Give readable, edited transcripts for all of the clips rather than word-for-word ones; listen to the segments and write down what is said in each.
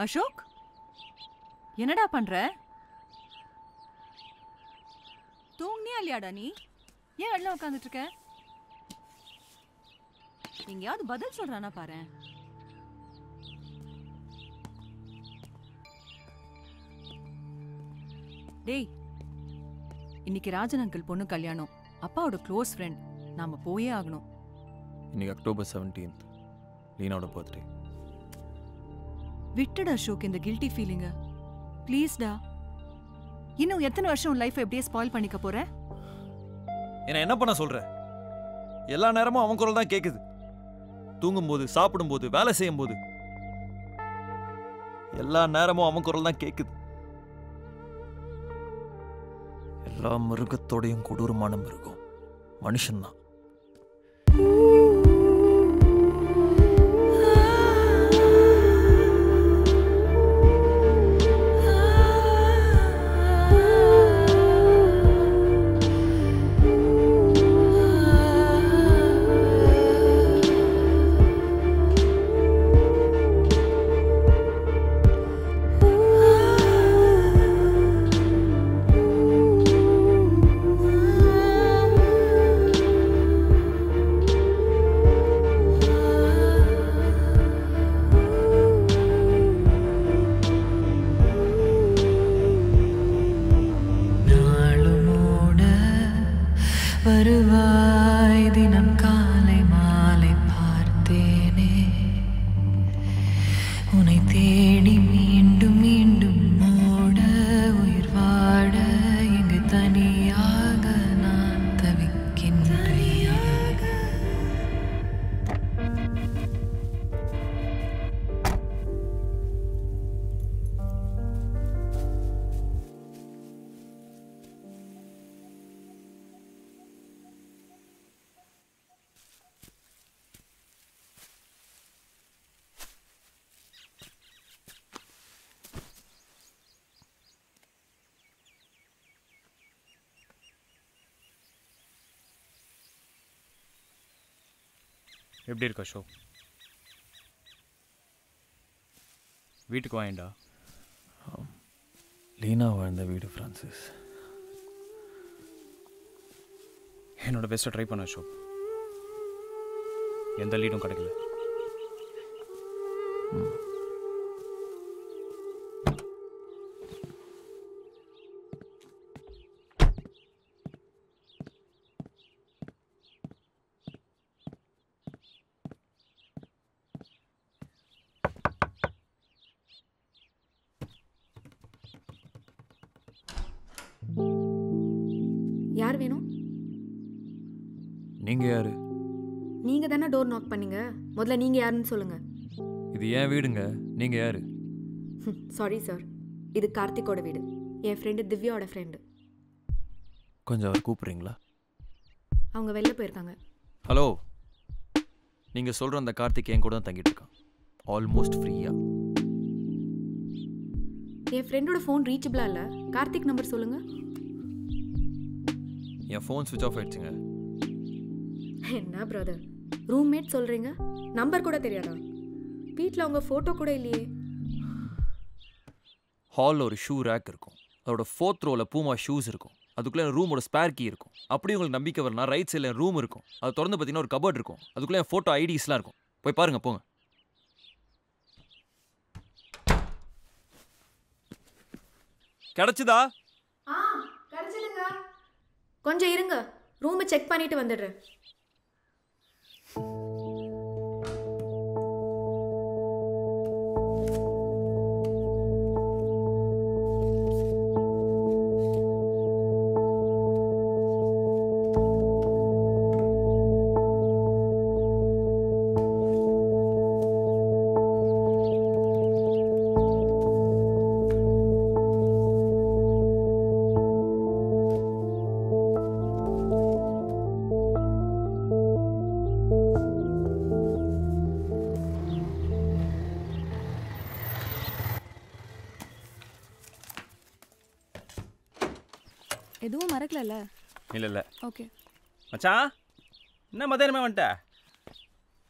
அசோக், என்னடா பண்ற? தூங்கினியா இல்லையாடா நீ? ஏன் வெளில உட்காந்துட்டு இருக்க? எங்கேயாவது பதில் சொல்றானா பாரு. டேய், இன்னைக்கு ராஜன் அங்கிள் பொண்ணு கல்யாணம். அப்பாவோட க்ளோஸ் ஃப்ரெண்ட். நாம போயே ஆகணும். இன்னைக்கு அக்டோபர் 17th, லீனாவோட பர்த்டே. விட்டுடு அசோக் இந்த கில்ட்டி ஃபீலிங்க. ப்ளீஸ்டா. இன்னும் எத்தனை வருஷம் லைஃப் எப்படியே ஸ்பாயில் பண்ணிக்க போற? என்ன பண்ண சொல்ற? எல்லா நேரமும் அவன் குரல் தான் கேக்குது. தூங்கும்போது, சாப்பிடும்போது, வேலை செய்யும் போது எல்லா நேரமும் அவன் குரல் தான் கேக்குது. எல்லா மிருகத்தோடையும் கொடூரமான மிருகம் மனுஷன்தான். வருவாய் தினம் காலை மாலை பார்த்தேனே உன்னை தேடி மீண்டும் மீண்டும் ஓட உயிர் வாட இங்கு தனியாக நான் தவிக்கின்றேன். எப்படி இருக்க ஷோ? வீட்டுக்கு வாங்கடா. லீனா வாழ்ந்த வீடு பிரான்சிஸ். என்னோட பெஸ்ட்டை ட்ரை பண்ண ஷோ. எந்த லீடும் கிடைக்கல. யார் வேணும்? நீங்க யாரு? நீங்க தானே டோர் நாக் பண்ணீங்க. முதல்ல நீங்க யாருன்னு சொல்லுங்க. இது ஏன் வீடுங்க. நீங்க யாரு? சாரி சார், இது கார்த்திகோட வீடு. என் ஃப்ரெண்டு திவ்யாவோட ஃப்ரெண்டு. கொஞ்சம் அவர் கூப்பிடுறீங்களா? அவங்க வெளில போயிருக்காங்க. ஹலோ, நீங்க சொல்ற அந்த கார்த்திக் என் கூட தான் தங்கிட்டு இருக்கான். ஆல்மோஸ்ட் ஃப்ரீயா. என் ஃப்ரெண்டோட ஃபோன் ரீச்சபிளா இல்லை. கார்த்திக் நம்பர் சொல்லுங்க. என் ஃபோன் ஸ்விட்ச் ஆஃப் ஆயிடுச்சுங்க. என்ன பிரதர், ரூம்மேட் சொல்றீங்க, நம்பர் கூட தெரியாதா? வீட்டில் அவங்க ஃபோட்டோ கூட இல்லையே. ஹாலில் ஒரு ஷூ ரேக் இருக்கும். அதோட 4th ரோவில் பூமா ஷூஸ் இருக்கும். அதுக்குள்ளே என் ரூமோட ஸ்பேர் கீ இருக்கும். அப்படி உங்களுக்கு நம்பிக்கை வரலாம், ரைட் சைடில் என் ரூம் இருக்கும். அது திறந்து பார்த்தீங்கன்னா ஒரு கபோர்ட் இருக்கும். அதுக்குள்ளே என் ஃபோட்டோ ஐடிஸ்லாம் இருக்கும். போய் பாருங்க, போங்க. கிடைச்சதா? கிடைச்சதுங்க. கொஞ்சம் இருங்க, ரூமை செக் பண்ணிட்டு வந்துடுறேன். எதுவும் மறக்கல? இல்லை இல்லை. ஓகே மச்சான், என்ன மதியானமே வந்துட்ட?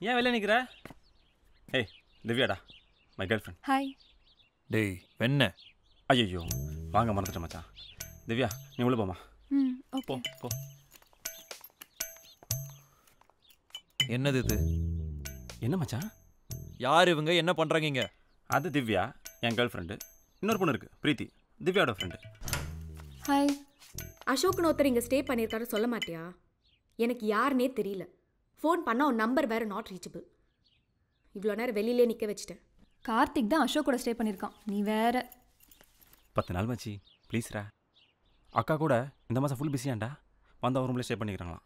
ஏன் வெளில நிற்கிற? ஏய், திவ்யாடா, மை கேர்ள் ஃப்ரெண்ட். ஹாய். டேய் வெண்ண ஐயோ வாங்க மறந்துட்டேன் மச்சான். திவ்யா நீ உள்ள போமா. ம் போ ஓகே. போ. என்னது இது? என்ன மச்சான்? யார் இவங்க, என்ன பண்றாங்க இங்க? அது திவ்யா, என் கேர்ள் ஃப்ரெண்டு. இன்னொரு பொண்ணு இருக்கு, பிரீத்தி, திவ்யாவோட ஃப்ரெண்டு. ஹாய். அசோக்னு ஒருத்தர் இங்கே ஸ்டே பண்ணியிருக்காரு, சொல்ல மாட்டியா? எனக்கு யாருன்னே தெரியல. ஃபோன் பண்ணால் உன் நம்பர் வேறு நாட் ரீச்சபிள். இவ்வளோ நேரம் வெளியிலே நிற்க வச்சுட்டேன். கார்த்திக் தான் அசோக் கூட ஸ்டே பண்ணியிருக்கான், நீ வேற. 10 நாள் மச்சி ப்ளீஸ்ரா. அக்கா கூட இந்த மாதம் ஃபுல் பிஸியாண்டா, வந்து அவர் ரூமில் ஸ்டே பண்ணிக்கிறாங்களாம்.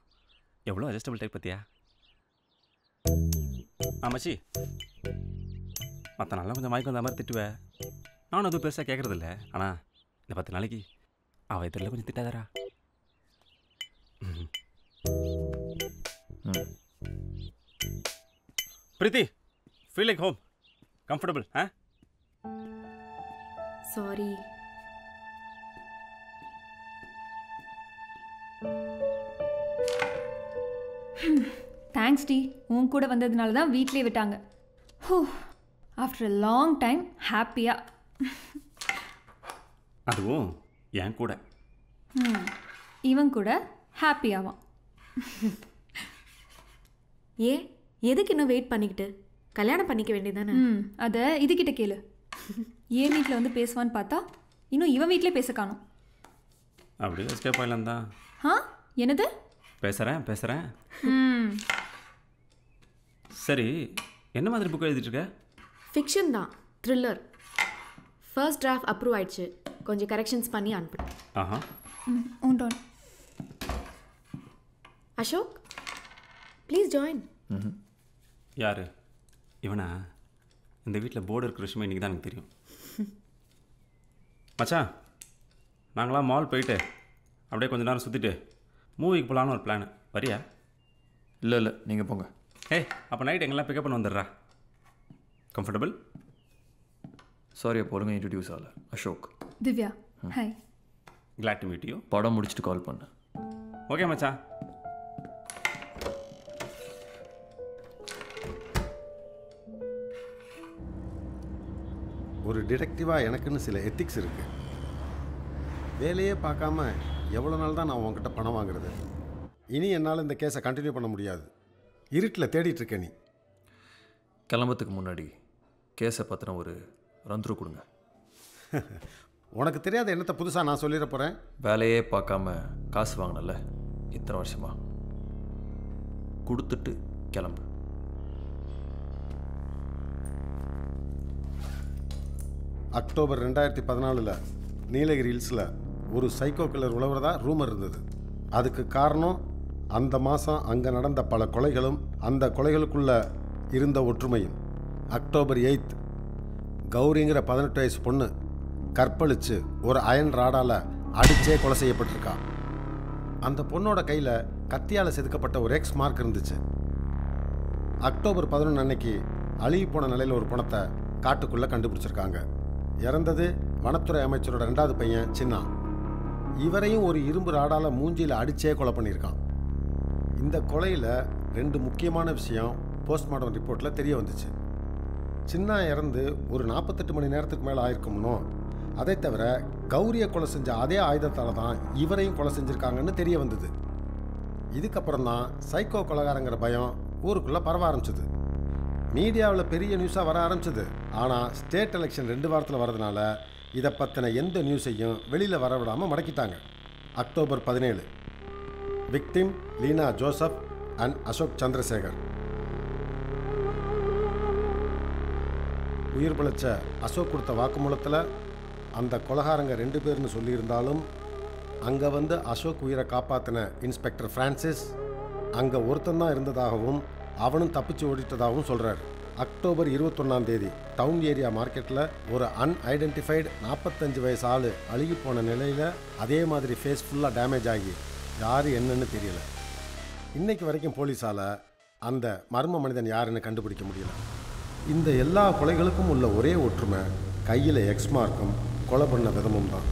எவ்வளோ அட்ஜஸ்டபிள் டைப் பற்றியா? மச்சி மற்ற நாளாக கொஞ்சம் மயக்கம் வந்த மாதிரி திட்டுவேன். நானும் அதுவும் பெருசாக கேட்குறதில்ல. ஆனால் இந்த 10 நாளைக்கு அவள் எதிரில் கொஞ்சம் திட்டாதாரா? Preethi, feel like home, comfortable? Sorry. Thanks டி, உன் கூட வந்ததுனால தான் வீட்லேயே விட்டாங்க. ஹூ, ஆஃப்டர் அ லாங் டைம் ஹாப்பியாக. அதுவும் என் கூட. இவன் கூட ஹாப்பியாவான். ஏன் எதுக்கு இன்னும் வெயிட் பண்ணிக்கிட்டு? கல்யாணம் பண்ணிக்க வேண்டியதானே? அதை இதுகிட்ட கேளு. ஏன் வீட்டில் வந்து பேசுவான்னு பார்த்தா இன்னும் இவன் வீட்டிலே பேச காணும். அப்படியே எஸ்கேப் ஆகலாம் தான். ஆ என்னது? பேசுகிறேன். சரி, என்ன மாதிரி புக் எழுதிட்டுருக்க? ஃபிக்ஷன் தான், த்ரில்லர். ஃபர்ஸ்ட் டிராஃப்ட் அப்ரூவ் ஆயிடுச்சு, கொஞ்சம் கரெக்ஷன்ஸ் பண்ணி அனுப்பிட்டேன். ஆஹா. உண்டோன். Ashok please join. யார் இவனா? இந்த வீட்டில் போர்டு இருக்கிற விஷயமா இன்றைக்கி தான் எனக்கு தெரியும். மச்சான், நாங்களாம் மால் போயிட்டு அப்படியே கொஞ்சம் நேரம் சுற்றிட்டு மூவிக்கு போகலான்னு ஒரு பிளான். வரியா? இல்லை நீங்கள் போங்க. ஏய், அப்போ நைட் எங்கெல்லாம் பிக்கப் பண்ண வந்துடுறா. கம்ஃபர்டபுள்? சாரி, அப்போ ஒழுங்காக இன்ட்ரடியூஸ் ஆகலை. Ashok. Divya. Hi. Glad to meet you. படம் முடிச்சுட்டு கால் பண்ணு. ஓகே மச்சான். ஒரு டிடெக்டிவாக எனக்குன்னு சில எத்திக்ஸ் இருக்குது. வேலையே பார்க்காம எவ்வளோ நாள் தான் நான் உங்ககிட்ட பணம் வாங்குறது? இனி என்னால் இந்த கேஸை கண்டினியூ பண்ண முடியாது. இருட்டில் தேடிட்டு இருக்க நீ. கிளம்புறதுக்கு முன்னாடி கேஸை பற்றின ஒரு ரந்த்ரு கொடுங்க. உனக்கு தெரியாத என்னத்தை புதுசாக நான் சொல்லிட போகிறேன்? வேலையே பார்க்காம காசு வாங்கினல இத்தனை வருஷமா, கொடுத்துட்டு கிளம்பு. அக்டோபர் 2014 நீலகிரி ஹில்ஸில் ஒரு சைக்கோ கில்லர் உழவுறதா ரூமர் இருந்தது. அதுக்கு காரணம் அந்த மாதம் அங்கே நடந்த பல கொலைகளும் அந்த கொலைகளுக்குள்ள இருந்த ஒற்றுமையும். அக்டோபர் 8 கௌரிங்கிற 18 வயசு பொண்ணு கற்பழித்து ஒரு அயன் ராடால் அடித்தே கொலை செய்யப்பட்டிருக்கா. அந்த பொண்ணோட கையில் கத்தியால் செதுக்கப்பட்ட ஒரு எக்ஸ் மார்க் இருந்துச்சு. அக்டோபர் 11 அன்னைக்கு அழுகி போன நிலையில் ஒரு பணத்தை காட்டுக்குள்ளே கண்டுபிடிச்சிருக்காங்க. இறந்தது வனத்துறை அமைச்சரோட 2வது பையன் சின்னா. இவரையும் ஒரு இரும்பு ராடால் மூஞ்சியில் அடித்தே கொலை பண்ணியிருக்கான். இந்த கொலையில் 2 முக்கியமான விஷயம் போஸ்ட்மார்ட்டம் ரிப்போர்ட்டில் தெரிய வந்துச்சு. சின்னா இறந்து ஒரு 48 மணி நேரத்துக்கு மேலே ஆயிருக்கும்னோ, அதை தவிர கௌரியை கொலை செஞ்ச அதே ஆயுதத்தால் தான் இவரையும் கொலை செஞ்சுருக்காங்கன்னு தெரிய வந்தது. இதுக்கப்புறம் தான் சைக்கோ கொலைகாரங்கிற பயம் ஊருக்குள்ளே பரவ ஆரம்பிச்சது. மீடியாவில் பெரிய நியூஸாக வர ஆரம்பிச்சது. ஆனால் ஸ்டேட் எலெக்ஷன் 2 வாரத்தில் வரதுனால இதை பற்றின எந்த நியூஸையும் வெளியில் வர விடாமல் மடக்கிட்டாங்க. October 17 victim Leena Joseph and Ashok Chandrasekar. உயிர் பிழைச்ச அசோக் கொடுத்த வாக்குமூலத்தில் அந்த கொலைகாரங்க 2 பேர்னு சொல்லியிருந்தாலும் அங்கே வந்து அசோக் உயிரை காப்பாற்றின இன்ஸ்பெக்டர் ஃப்ரான்சிஸ் அங்கே ஒருத்தந்தான் இருந்ததாகவும் அவனும் தப்பிச்சு ஓடிட்டதாகவும் சொல்கிறார். அக்டோபர் 21 டவுன் ஏரியா மார்க்கெட்டில் ஒரு அன்ஐடென்டிஃபைடு 45 வயசு ஆள் அழுகி போன நிலையில் அதே மாதிரி ஃபேஸ் ஃபுல்லாக டேமேஜ் ஆகி யார் என்னன்னு தெரியல. இன்னைக்கு வரைக்கும் போலீஸால் அந்த மர்ம மனிதன் யாருன்னு கண்டுபிடிக்க முடியல. இந்த எல்லா கொலைகளுக்கும் உள்ள ஒரே ஒற்றுமை கையில் எக்ஸ் மார்க்கும் கொலை பண்ண விதமும் தான்.